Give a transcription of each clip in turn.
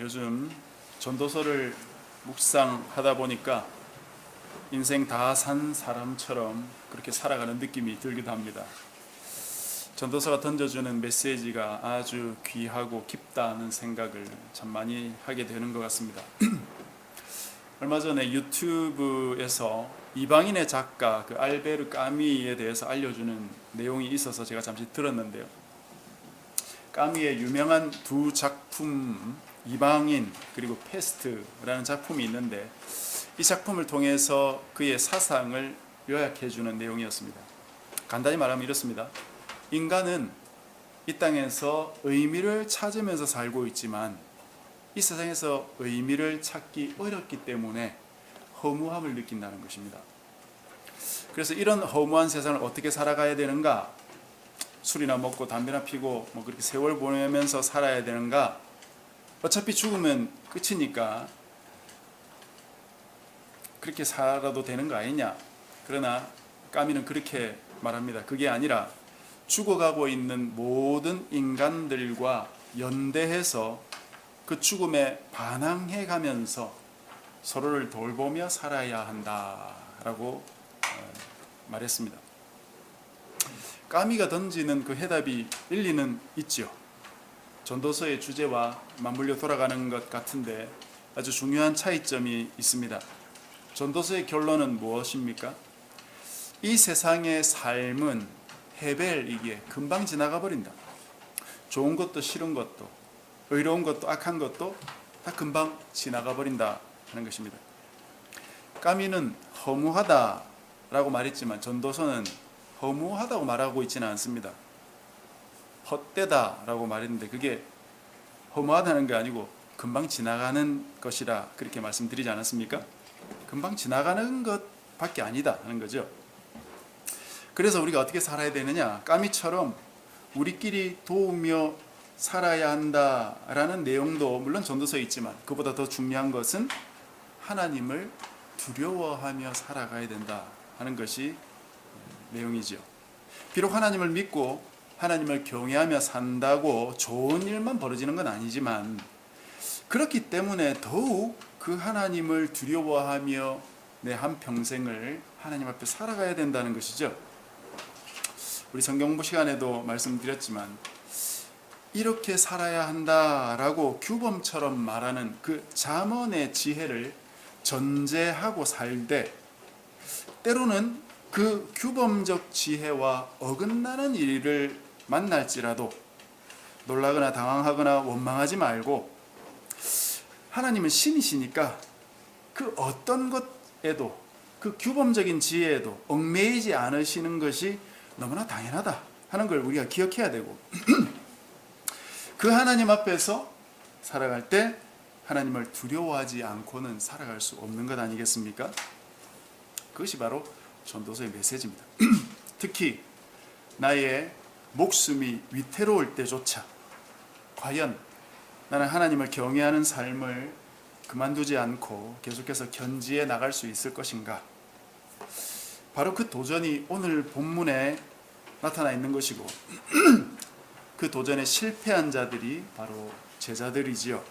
요즘 전도서를 묵상하다 보니까 인생 다 산 사람처럼 그렇게 살아가는 느낌이 들기도 합니다. 전도서가 던져주는 메시지가 아주 귀하고 깊다는 생각을 참 많이 하게 되는 것 같습니다. 얼마 전에 유튜브에서 이방인의 작가 그 알베르 까미에 대해서 알려주는 내용이 있어서 제가 잠시 들었는데요. 까미의 유명한 두 작품, 이방인 그리고 페스트라는 작품이 있는데, 이 작품을 통해서 그의 사상을 요약해주는 내용이었습니다. 간단히 말하면 이렇습니다. 인간은 이 땅에서 의미를 찾으면서 살고 있지만 이 세상에서 의미를 찾기 어렵기 때문에 허무함을 느낀다는 것입니다. 그래서 이런 허무한 세상을 어떻게 살아가야 되는가? 술이나 먹고 담배나 피고 그렇게 세월 보내면서 살아야 되는가? 어차피 죽으면 끝이니까 그렇게 살아도 되는 거 아니냐? 그러나 까미는 그렇게 말합니다. 그게 아니라 죽어가고 있는 모든 인간들과 연대해서 그 죽음에 반항해 가면서 서로를 돌보며 살아야 한다라고 말했습니다. 까미가 던지는 그 해답이 일리는 있죠. 전도서의 주제와 맞물려 돌아가는 것 같은데 아주 중요한 차이점이 있습니다. 전도서의 결론은 무엇입니까? 이 세상의 삶은 해벨이기에 금방 지나가 버린다. 좋은 것도 싫은 것도 의로운 것도 악한 것도 다 금방 지나가 버린다 하는 것입니다. 까미는 허무하다라고 말했지만 전도서는 허무하다고 말하고 있지는 않습니다. 헛되다라고 말했는데 그게 허무하다는 게 아니고 금방 지나가는 것이라 그렇게 말씀드리지 않았습니까? 금방 지나가는 것밖에 아니다 하는 거죠. 그래서 우리가 어떻게 살아야 되느냐? 까미처럼 우리끼리 도우며 살아야 한다라는 내용도 물론 전도서에 있지만 그보다 더 중요한 것은 하나님을 두려워하며 살아가야 된다 하는 것이 내용이죠. 비록 하나님을 믿고 하나님을 경외하며 산다고 좋은 일만 벌어지는 건 아니지만 그렇기 때문에 더욱 그 하나님을 두려워하며 내 한평생을 하나님 앞에 살아가야 된다는 것이죠. 우리 성경 공부 시간에도 말씀드렸지만 이렇게 살아야 한다라고 규범처럼 말하는 그 잠언의 지혜를 전제하고 살되 때로는 그 규범적 지혜와 어긋나는 일을 만날지라도 놀라거나 당황하거나 원망하지 말고 하나님은 신이시니까 그 어떤 것에도 그 규범적인 지혜에도 얽매이지 않으시는 것이 너무나 당연하다 하는 걸 우리가 기억해야 되고 그 하나님 앞에서 살아갈 때 하나님을 두려워하지 않고는 살아갈 수 없는 것 아니겠습니까? 그것이 바로 전도서의 메시지입니다. 특히 나의 목숨이 위태로울 때조차 과연 나는 하나님을 경외하는 삶을 그만두지 않고 계속해서 견지해 나갈 수 있을 것인가? 바로 그 도전이 오늘 본문에 나타나 있는 것이고 그 도전에 실패한 자들이 바로 제자들이지요.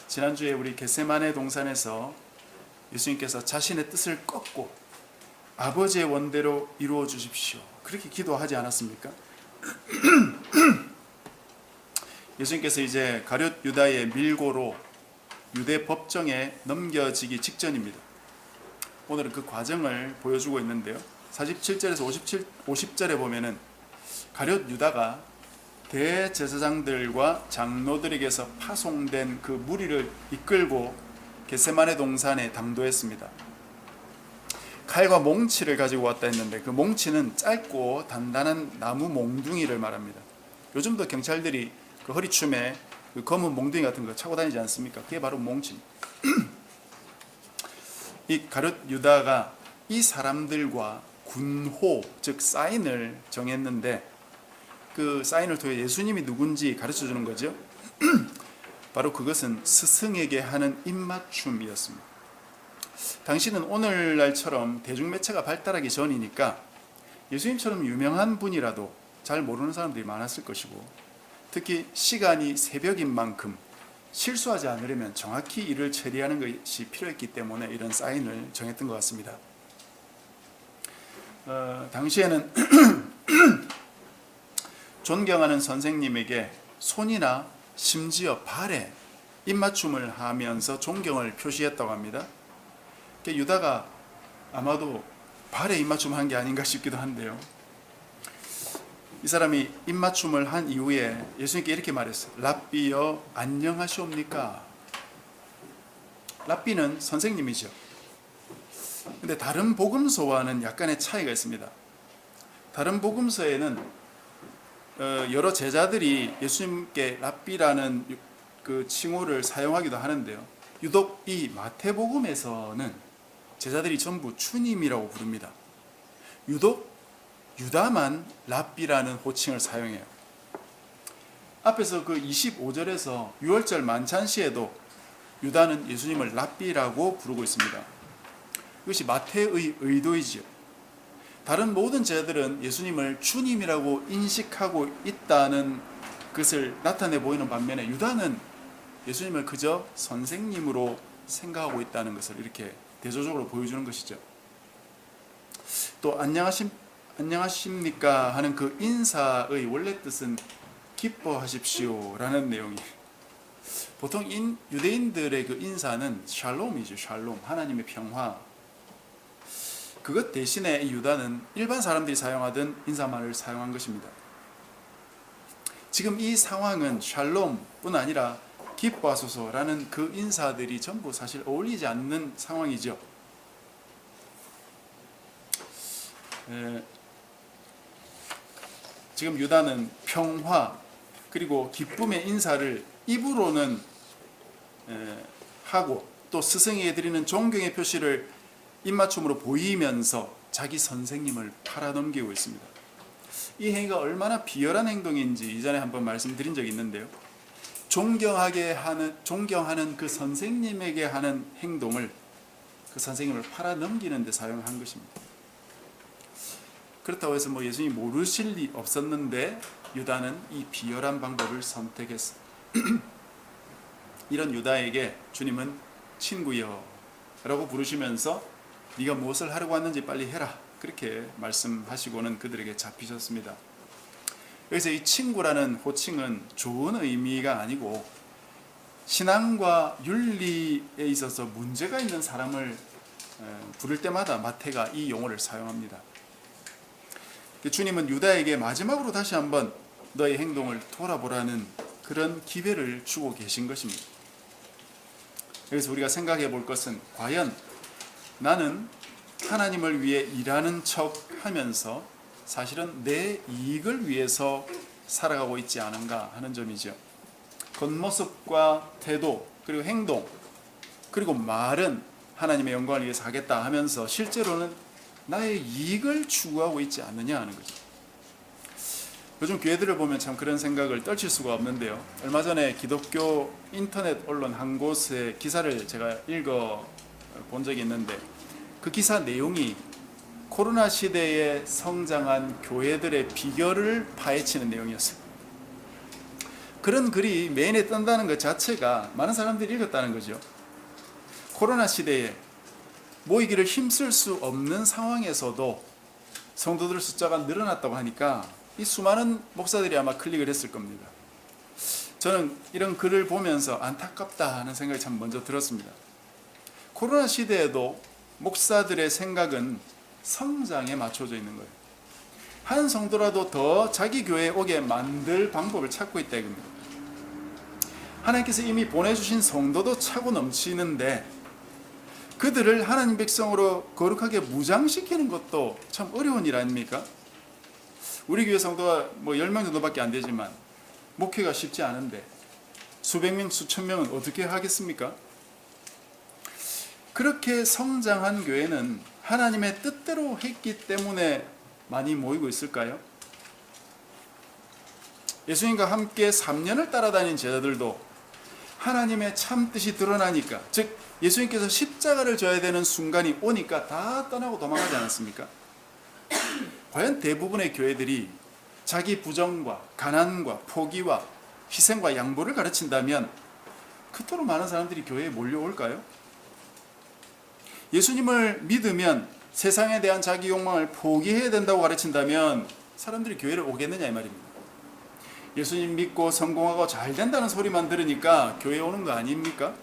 지난주에 우리 겟세마네 동산에서 예수님께서 자신의 뜻을 꺾고 아버지의 원대로 이루어 주십시오. 그렇게 기도하지 않았습니까? 예수님께서 이제 가룟 유다의 밀고로 유대 법정에 넘겨지기 직전입니다. 오늘은 그 과정을 보여주고 있는데요. 47절에서 50절에 보면은 가룟 유다가 대제사장들과 장로들에게서 파송된 그 무리를 이끌고 겟세마네 동산에 당도했습니다. 칼과 몽치를 가지고 왔다 했는데 그 몽치는 짧고 단단한 나무 몽둥이를 말합니다. 요즘도 경찰들이 그 허리춤에 그 검은 몽둥이 같은 거 차고 다니지 않습니까? 그게 바로 몽치입니다. 이 가룟 유다가 이 사람들과 군호, 즉 사인을 정했는데 그 사인을 통해 예수님이 누군지 가르쳐 주는 거죠. 바로 그것은 스승에게 하는 입맞춤이었습니다. 당시는 오늘날처럼 대중매체가 발달하기 전이니까 예수님처럼 유명한 분이라도 잘 모르는 사람들이 많았을 것이고 특히 시간이 새벽인 만큼 실수하지 않으려면 정확히 일을 처리하는 것이 필요했기 때문에 이런 사인을 정했던 것 같습니다. 당시에는 존경하는 선생님에게 손이나 심지어 발에 입맞춤을 하면서 존경을 표시했다고 합니다. 유다가 아마도 발에 입맞춤한 게 아닌가 싶기도 한데요. 이 사람이 입맞춤을 한 이후에 예수님께 이렇게 말했어요. 랍비여 안녕하시옵니까? 랍비는 선생님이죠. 근데 다른 복음서와는 약간의 차이가 있습니다. 다른 복음서에는 여러 제자들이 예수님께 랍비라는 그 칭호를 사용하기도 하는데요. 유독 이 마태복음에서는 제자들이 전부 주님이라고 부릅니다. 유독 유다만 랍비라는 호칭을 사용해요. 앞에서 그 25절에서 유월절 만찬 시에도 유다는 예수님을 랍비라고 부르고 있습니다. 이것이 마태의 의도이지요. 다른 모든 제자들은 예수님을 주님이라고 인식하고 있다는 것을 나타내 보이는 반면에 유다는 예수님을 그저 선생님으로 생각하고 있다는 것을 이렇게 대조적으로 보여주는 것이죠. 또 안녕하십니까 하는 그 인사의 원래 뜻은 기뻐하십시오 라는 내용이, 보통 유대인들의 그 인사는 샬롬이죠. 샬롬, 하나님의 평화. 그것 대신에 유다는 일반 사람들이 사용하던 인사말을 사용한 것입니다. 지금 이 상황은 샬롬뿐 아니라 기뻐하소서라는 그 인사들이 전부 사실 어울리지 않는 상황이죠. 지금 유다는 평화 그리고 기쁨의 인사를 입으로는 하고 또 스승에게 드리는 존경의 표시를 입맞춤으로 보이면서 자기 선생님을 팔아넘기고 있습니다. 이 행위가 얼마나 비열한 행동인지 이전에 한번 말씀드린 적이 있는데요. 존경하는 그 선생님에게 하는 행동을 그 선생님을 팔아넘기는 데 사용한 것입니다. 그렇다고 해서 예수님이 모르실 리 없었는데 유다는 이 비열한 방법을 선택했습니다. 이런 유다에게 주님은 친구여 라고 부르시면서 네가 무엇을 하려고 왔는지 빨리 해라 그렇게 말씀하시고는 그들에게 잡히셨습니다. 여기서 이 친구라는 호칭은 좋은 의미가 아니고 신앙과 윤리에 있어서 문제가 있는 사람을 부를 때마다 마태가 이 용어를 사용합니다. 주님은 유다에게 마지막으로 다시 한번 너의 행동을 돌아보라는 그런 기회를 주고 계신 것입니다. 여기서 우리가 생각해 볼 것은 과연 나는 하나님을 위해 일하는 척 하면서 사실은 내 이익을 위해서 살아가고 있지 않은가 하는 점이죠. 겉모습과 태도 그리고 행동 그리고 말은 하나님의 영광을 위해서 하겠다 하면서 실제로는 나의 이익을 추구하고 있지 않느냐 하는 거죠. 요즘 교회들을 보면 참 그런 생각을 떨칠 수가 없는데요. 얼마 전에 기독교 인터넷 언론 한 곳의 기사를 제가 읽어 본 적이 있는데 그 기사 내용이 코로나 시대에 성장한 교회들의 비결을 파헤치는 내용이었어요. 그런 글이 메인에 뜬다는 것 자체가 많은 사람들이 읽었다는 거죠. 코로나 시대에 모이기를 힘쓸 수 없는 상황에서도 성도들 숫자가 늘어났다고 하니까 이 수많은 목사들이 아마 클릭을 했을 겁니다. 저는 이런 글을 보면서 안타깝다 하는 생각이 참 먼저 들었습니다. 코로나 시대에도 목사들의 생각은 성장에 맞춰져 있는 거예요. 한 성도라도 더 자기 교회에 오게 만들 방법을 찾고 있다 이겁니다. 하나님께서 이미 보내주신 성도도 차고 넘치는데 그들을 하나님 백성으로 거룩하게 무장시키는 것도 참 어려운 일 아닙니까? 우리 교회 성도가 10명 정도밖에 안 되지만 목회가 쉽지 않은데 수백 명, 수천 명은 어떻게 하겠습니까? 그렇게 성장한 교회는 하나님의 뜻대로 했기 때문에 많이 모이고 있을까요? 예수님과 함께 3년을 따라다닌 제자들도 하나님의 참 뜻이 드러나니까, 즉 예수님께서 십자가를 져야 되는 순간이 오니까 다 떠나고 도망가지 않았습니까? 과연 대부분의 교회들이 자기 부정과 가난과 포기와 희생과 양보를 가르친다면 그토록 많은 사람들이 교회에 몰려올까요? 예수님을 믿으면 세상에 대한 자기 욕망을 포기해야 된다고 가르친다면 사람들이 교회를 오겠느냐 이 말입니다. 예수님 믿고 성공하고 잘 된다는 소리만 들으니까 교회 오는 거 아닙니까?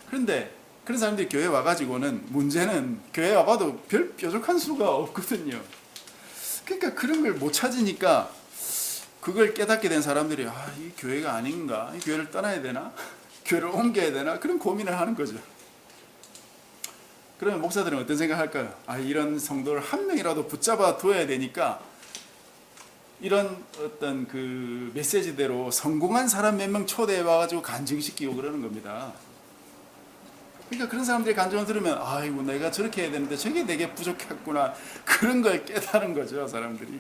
그런데 그런 사람들이 교회 와가지고는 문제는 교회 와봐도 별 뾰족한 수가 없거든요. 그러니까 그런 걸 못 찾으니까 그걸 깨닫게 된 사람들이 이 교회가 아닌가? 이 교회를 떠나야 되나? 교회를 옮겨야 되나? 그런 고민을 하는 거죠. 그러면 목사들은 어떤 생각할까요? 이런 성도를 한 명이라도 붙잡아 둬야 되니까 이런 어떤 그 메시지대로 성공한 사람 몇 명 초대해 와가지고 간증시키고 그러는 겁니다. 그러니까 그런 사람들의 간증을 들으면 아이고 내가 저렇게 해야 되는데 저게 내게 부족했구나, 그런 걸 깨달은 거죠, 사람들이.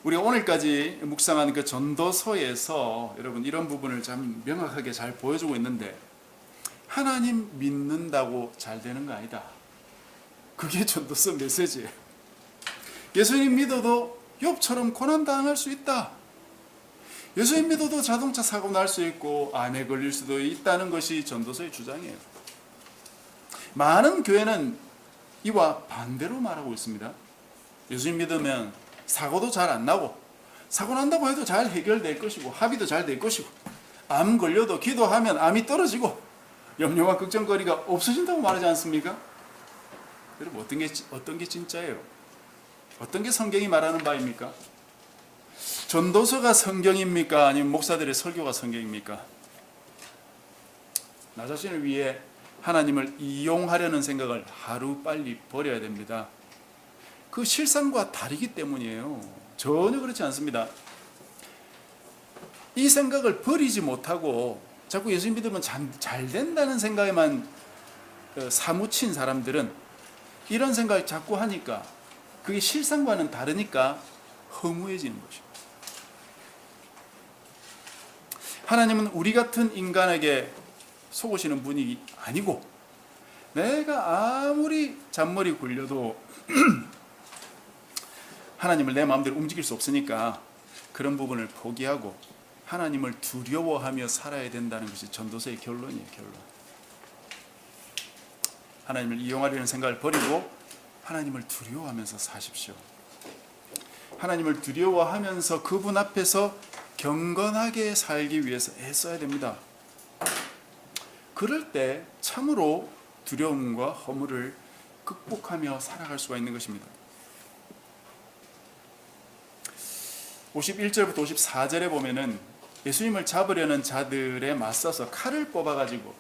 우리가 오늘까지 묵상한 그 전도서에서 여러분 이런 부분을 참 명확하게 잘 보여주고 있는데, 하나님 믿는다고 잘 되는 거 아니다. 그게 전도서 메시지예요. 예수님 믿어도 욥처럼 고난당할 수 있다. 예수님 믿어도 자동차 사고 날 수 있고 암에 걸릴 수도 있다는 것이 전도서의 주장이에요. 많은 교회는 이와 반대로 말하고 있습니다. 예수님 믿으면 사고도 잘 안 나고, 사고 난다고 해도 잘 해결될 것이고 합의도 잘 될 것이고, 암 걸려도 기도하면 암이 떨어지고 염려와 걱정거리가 없어진다고 말하지 않습니까? 여러분 어떤 게 진짜예요? 어떤 게 성경이 말하는 바입니까? 전도서가 성경입니까? 아니면 목사들의 설교가 성경입니까? 나 자신을 위해 하나님을 이용하려는 생각을 하루빨리 버려야 됩니다. 그 실상과 다르기 때문이에요. 전혀 그렇지 않습니다. 이 생각을 버리지 못하고 자꾸 예수님 믿으면 잘 된다는 생각에만 사무친 사람들은 이런 생각을 자꾸 하니까 그게 실상과는 다르니까 허무해지는 것입니다. 하나님은 우리 같은 인간에게 속으시는 분이 아니고, 내가 아무리 잔머리 굴려도 하나님을 내 마음대로 움직일 수 없으니까 그런 부분을 포기하고 하나님을 두려워하며 살아야 된다는 것이 전도서의 결론이에요. 결론. 하나님을 이용하려는 생각을 버리고 하나님을 두려워하면서 사십시오. 하나님을 두려워하면서 그분 앞에서 경건하게 살기 위해서 애써야 됩니다. 그럴 때 참으로 두려움과 허물을 극복하며 살아갈 수가 있는 것입니다. 51절부터 54절에 보면은 예수님을 잡으려는 자들에 맞서서 칼을 뽑아가지고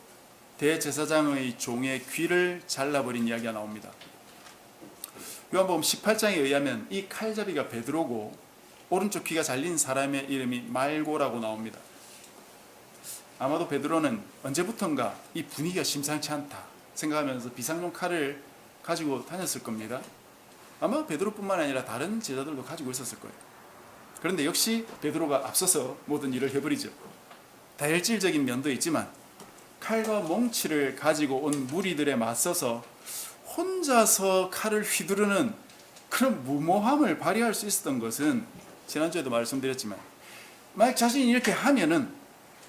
대제사장의 종의 귀를 잘라버린 이야기가 나옵니다. 요한복음 18장에 의하면 이 칼잡이가 베드로고 오른쪽 귀가 잘린 사람의 이름이 말고라고 나옵니다. 아마도 베드로는 언제부턴가 이 분위기가 심상치 않다 생각하면서 비상용 칼을 가지고 다녔을 겁니다. 아마 베드로뿐만 아니라 다른 제자들도 가지고 있었을 거예요. 그런데 역시 베드로가 앞서서 모든 일을 해버리죠. 다혈질적인 면도 있지만 칼과 몽치를 가지고 온 무리들에 맞서서 혼자서 칼을 휘두르는 그런 무모함을 발휘할 수 있었던 것은 지난주에도 말씀드렸지만, 만약 자신이 이렇게 하면은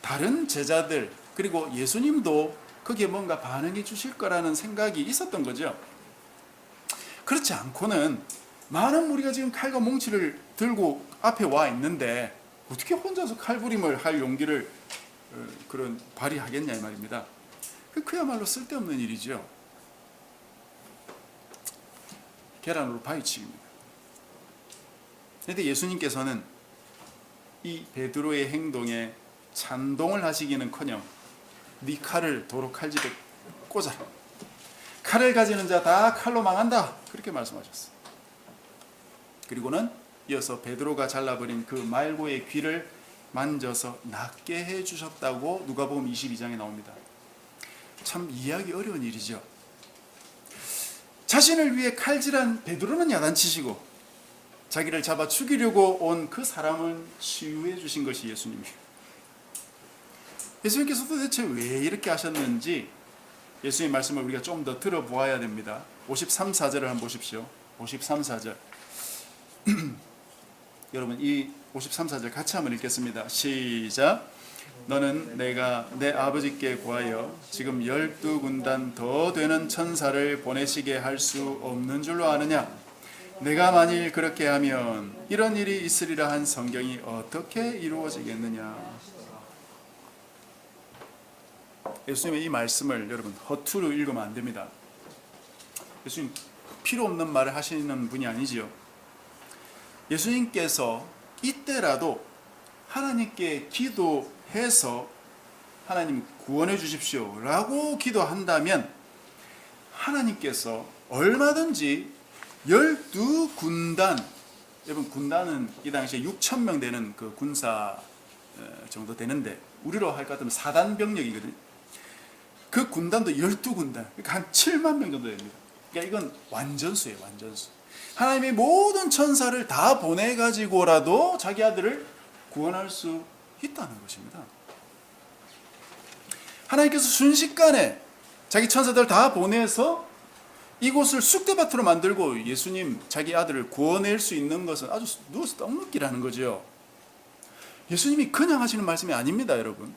다른 제자들 그리고 예수님도 거기에 뭔가 반응해 주실 거라는 생각이 있었던 거죠. 그렇지 않고는 많은 무리가 지금 칼과 몽치를 들고 앞에 와 있는데 어떻게 혼자서 칼부림을 할 용기를 그런 발휘하겠냐 이 말입니다. 그야말로 쓸데없는 일이죠. 계란으로 바위치기입니다. 그런데 예수님께서는 이 베드로의 행동에 찬동을 하시기는커녕 네 칼을 도로 칼집에 꽂아라. 칼을 가지는 자 다 칼로 망한다. 그렇게 말씀하셨어요. 그리고는 이어서 베드로가 잘라버린 그 말고의 귀를 만져서 낫게 해주셨다고 누가복음 22장에 나옵니다. 참 이해하기 어려운 일이죠. 자신을 위해 칼질한 베드로는 야단치시고 자기를 잡아 죽이려고 온 그 사람을 치유해 주신 것이 예수님이에요. 예수님께서 도대체 왜 이렇게 하셨는지 예수님의 말씀을 우리가 좀 더 들어보아야 됩니다. 53, 4절을 한번 보십시오. 53, 4절 여러분 이 53사절 같이 한번 읽겠습니다. 시작. 너는 내가 내 아버지께 구하여 지금 12군단 더 되는 천사를 보내시게 할 수 없는 줄로 아느냐? 내가 만일 그렇게 하면 이런 일이 있으리라 한 성경이 어떻게 이루어지겠느냐? 예수님의 이 말씀을 여러분 허투루 읽으면 안 됩니다. 예수님 필요 없는 말을 하시는 분이 아니지요. 예수님께서 이때라도 하나님께 기도해서 하나님 구원해 주십시오 라고 기도한다면 하나님께서 얼마든지 12군단, 여러분 군단은 이 당시에 6,000명 되는 그 군사 정도 되는데 우리로 할 것 같으면 사단병력이거든요. 그 군단도 12군단, 그러니까 한 7만 명 정도 됩니다. 그러니까 이건 완전수예요, 완전수. 하나님이 모든 천사를 다 보내가지고라도 자기 아들을 구원할 수 있다는 것입니다. 하나님께서 순식간에 자기 천사들 다 보내서 이곳을 쑥대밭으로 만들고 예수님 자기 아들을 구원할 수 있는 것은 아주 누워서 떡먹기라는 거죠. 예수님이 그냥 하시는 말씀이 아닙니다, 여러분.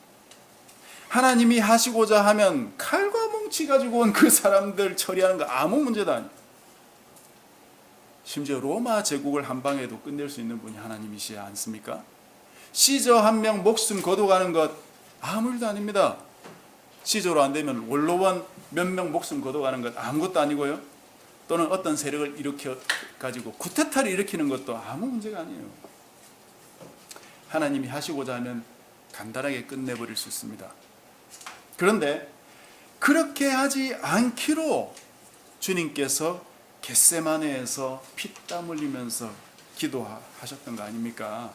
하나님이 하시고자 하면 칼과 뭉치 가지고 온 그 사람들 처리하는 거 아무 문제도 아니에요. 심지어 로마 제국을 한 방에도 끝낼 수 있는 분이 하나님이시지 않습니까? 시저 한 명 목숨 거둬가는 것 아무 일도 아닙니다. 시저로 안 되면 원로원 몇 명 목숨 거둬가는 것 아무것도 아니고요. 또는 어떤 세력을 일으켜 가지고 쿠데타를 일으키는 것도 아무 문제가 아니에요. 하나님이 하시고자 하면 간단하게 끝내버릴 수 있습니다. 그런데 그렇게 하지 않기로 주님께서 겟세마네에서 피땀 흘리면서 기도하셨던 거 아닙니까?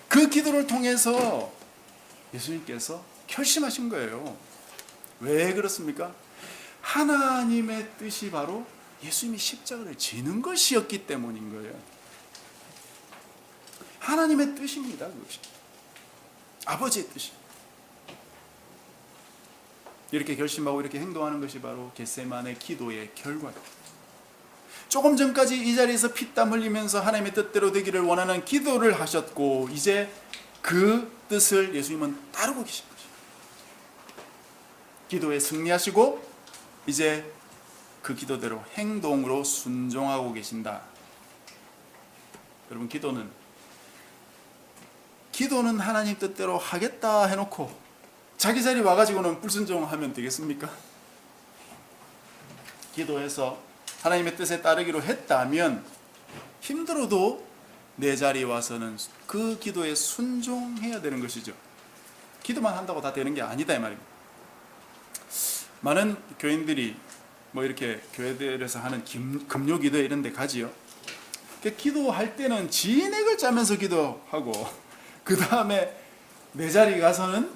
그 기도를 통해서 예수님께서 결심하신 거예요. 왜 그렇습니까? 하나님의 뜻이 바로 예수님이 십자가를 지는 것이었기 때문인 거예요. 하나님의 뜻입니다. 그것이 아버지의 뜻이. 이렇게 결심하고 이렇게 행동하는 것이 바로 겟세마네 기도의 결과예요. 조금 전까지 이 자리에서 피땀 흘리면서 하나님의 뜻대로 되기를 원하는 기도를 하셨고 이제 그 뜻을 예수님은 따르고 계신 거죠. 기도에 승리하시고 이제 그 기도대로 행동으로 순종하고 계신다. 여러분 기도는 하나님 뜻대로 하겠다 해놓고 자기 자리 와가지고는 불순종하면 되겠습니까? 기도해서 하나님의 뜻에 따르기로 했다면 힘들어도 내 자리에 와서는 그 기도에 순종해야 되는 것이죠. 기도만 한다고 다 되는 게 아니다 이 말입니다. 많은 교인들이 뭐 이렇게 교회들에서 하는 금요기도 이런 데 가지요. 기도할 때는 진액을 짜면서 기도하고 그 다음에 내 자리에 가서는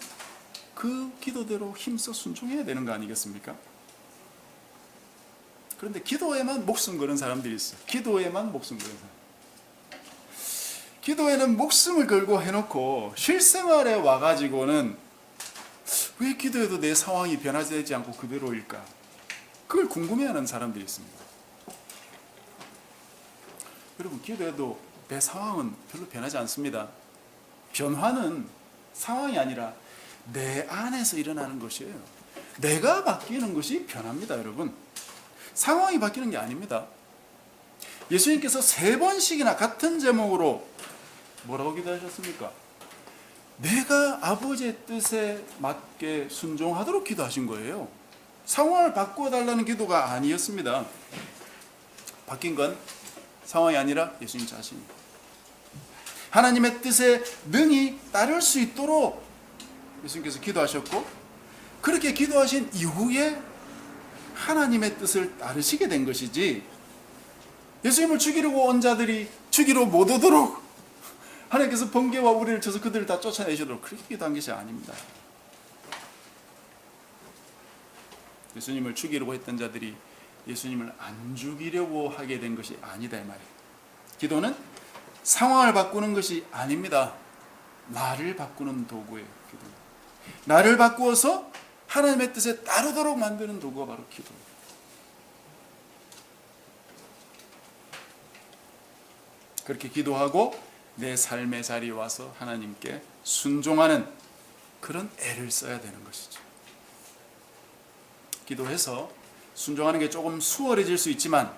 그 기도대로 힘써 순종해야 되는 거 아니겠습니까? 그런데 기도에만 목숨 거는 사람들이 있어요. 기도에만 목숨 거는 사람. 기도에는 목숨을 걸고 해놓고 실생활에 와가지고는 왜 기도해도 내 상황이 변화되지 않고 그대로일까? 그걸 궁금해하는 사람들이 있습니다. 여러분 기도해도 내 상황은 별로 변하지 않습니다. 변화는 상황이 아니라 내 안에서 일어나는 것이에요. 내가 바뀌는 것이 변합니다, 여러분. 상황이 바뀌는 게 아닙니다. 예수님께서 3번씩이나 같은 제목으로 뭐라고 기도하셨습니까? 내가 아버지의 뜻에 맞게 순종하도록 기도하신 거예요. 상황을 바꾸어 달라는 기도가 아니었습니다. 바뀐 건 상황이 아니라 예수님 자신입니다. 하나님의 뜻에 능히 따를 수 있도록 예수님께서 기도하셨고 그렇게 기도하신 이후에 하나님의 뜻을 따르시게 된 것이지 예수님을 죽이려고 온 자들이 죽이러 못 오도록 하나님께서 번개와 우리를 쳐서 그들을 다 쫓아내시도록 그렇게 기도한 것이 아닙니다. 예수님을 죽이려고 했던 자들이 예수님을 안 죽이려고 하게 된 것이 아니다 이 말이에요. 기도는 상황을 바꾸는 것이 아닙니다. 나를 바꾸는 도구예요. 기도는. 나를 바꾸어서 하나님의 뜻에 따르도록 만드는 도구가 바로 기도예요. 그렇게 기도하고 내 삶의 자리에 와서 하나님께 순종하는 그런 애를 써야 되는 것이죠. 기도해서 순종하는 게 조금 수월해질 수 있지만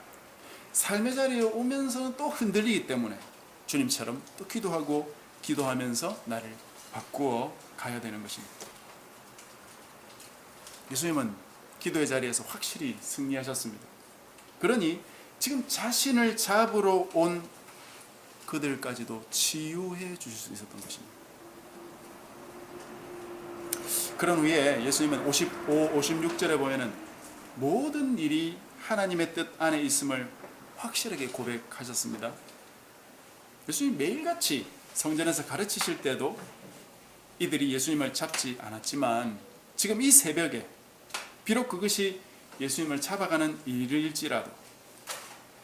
삶의 자리에 오면서는 또 흔들리기 때문에 주님처럼 또 기도하고 기도하면서 나를 바꾸어 가야 되는 것입니다. 예수님은 기도의 자리에서 확실히 승리하셨습니다. 그러니 지금 자신을 잡으러 온 그들까지도 치유해 주실 수 있었던 것입니다. 그런 후에 예수님은 55, 56절에 보면은 모든 일이 하나님의 뜻 안에 있음을 확실하게 고백하셨습니다. 예수님 매일같이 성전에서 가르치실 때도 이들이 예수님을 잡지 않았지만 지금 이 새벽에 비록 그것이 예수님을 잡아가는 일일지라도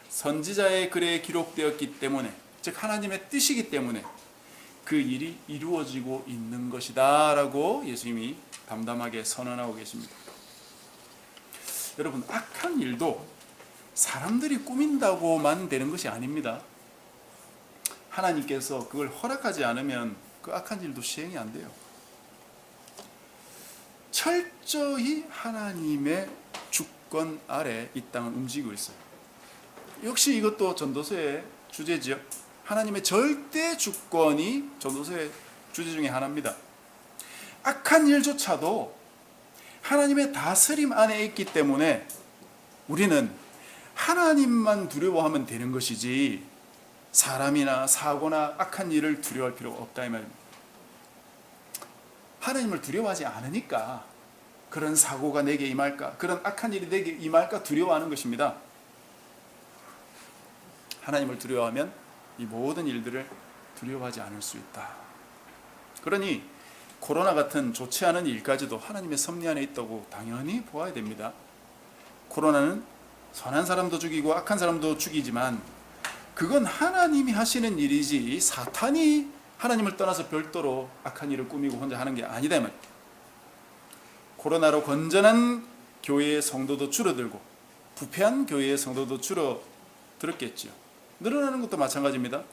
선지자의 글에 기록되었기 때문에, 즉 하나님의 뜻이기 때문에 그 일이 이루어지고 있는 것이다 라고 예수님이 담담하게 선언하고 계십니다. 여러분, 악한 일도 사람들이 꾸민다고만 되는 것이 아닙니다. 하나님께서 그걸 허락하지 않으면 그 악한 일도 시행이 안 돼요. 철저히 하나님의 주권 아래 이 땅은 움직이고 있어요. 역시 이것도 전도서의 주제지요. 하나님의 절대 주권이 전도서의 주제 중에 하나입니다. 악한 일조차도 하나님의 다스림 안에 있기 때문에 우리는 하나님만 두려워하면 되는 것이지 사람이나 사고나 악한 일을 두려워할 필요가 없다 이 말입니다. 하나님을 두려워하지 않으니까 그런 사고가 내게 임할까, 그런 악한 일이 내게 임할까 두려워하는 것입니다. 하나님을 두려워하면 이 모든 일들을 두려워하지 않을 수 있다. 그러니 코로나 같은 좋지 않은 일까지도 하나님의 섭리 안에 있다고 당연히 보아야 됩니다. 코로나는 선한 사람도 죽이고 악한 사람도 죽이지만 그건 하나님이 하시는 일이지 사탄이 하나님을 떠나서 별도로 악한 일을 꾸미고 혼자 하는 게 아니다 이 말이에요. 코로나로 건전한 교회의 성도도 줄어들고 부패한 교회의 성도도 줄어들었겠죠. 늘어나는 것도 마찬가지입니다.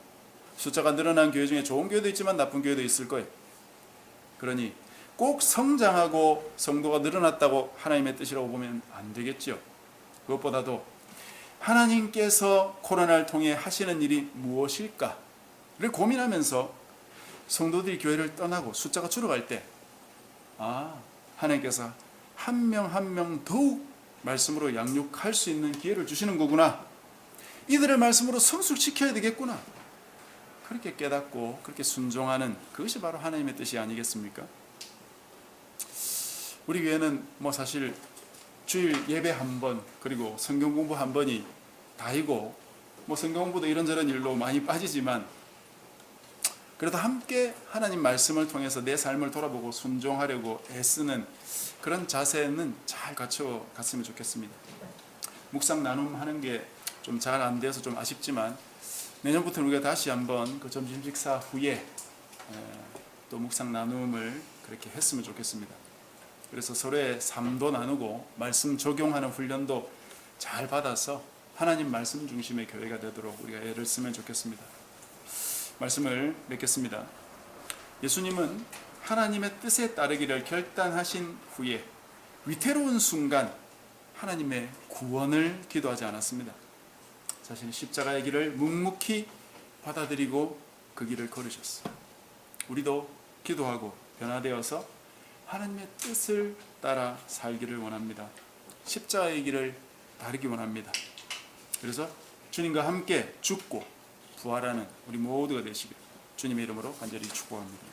숫자가 늘어난 교회 중에 좋은 교회도 있지만 나쁜 교회도 있을 거예요. 그러니 꼭 성장하고 성도가 늘어났다고 하나님의 뜻이라고 보면 안 되겠죠. 그것보다도 하나님께서 코로나를 통해 하시는 일이 무엇일까를 고민하면서 성도들이 교회를 떠나고 숫자가 줄어갈 때 하나님께서 한 명 한 명 더욱 말씀으로 양육할 수 있는 기회를 주시는 거구나. 이들의 말씀으로 성숙시켜야 되겠구나. 그렇게 깨닫고 그렇게 순종하는 그것이 바로 하나님의 뜻이 아니겠습니까? 우리 교회는 사실 주일 예배 한 번 그리고 성경 공부 한 번이 다이고 성경 공부도 이런저런 일로 많이 빠지지만 그래도 함께 하나님 말씀을 통해서 내 삶을 돌아보고 순종하려고 애쓰는 그런 자세는 잘 갖춰갔으면 좋겠습니다. 묵상 나눔하는 게 좀 잘 안 돼서 좀 아쉽지만 내년부터 우리가 다시 한번 그 점심 식사 후에 또 묵상 나눔을 그렇게 했으면 좋겠습니다. 그래서 서로의 삶도 나누고 말씀 적용하는 훈련도 잘 받아서 하나님 말씀 중심의 교회가 되도록 우리가 애를 쓰면 좋겠습니다. 말씀을 맺겠습니다. 예수님은 하나님의 뜻에 따르기를 결단하신 후에 위태로운 순간 하나님의 구원을 기도하지 않았습니다. 자신의 십자가의 길을 묵묵히 받아들이고 그 길을 걸으셨어요. 우리도 기도하고 변화되어서 하나님의 뜻을 따라 살기를 원합니다. 십자가의 길을 따르기 원합니다. 그래서 주님과 함께 죽고 부활하는 우리 모두가 되시길 주님의 이름으로 간절히 축복합니다.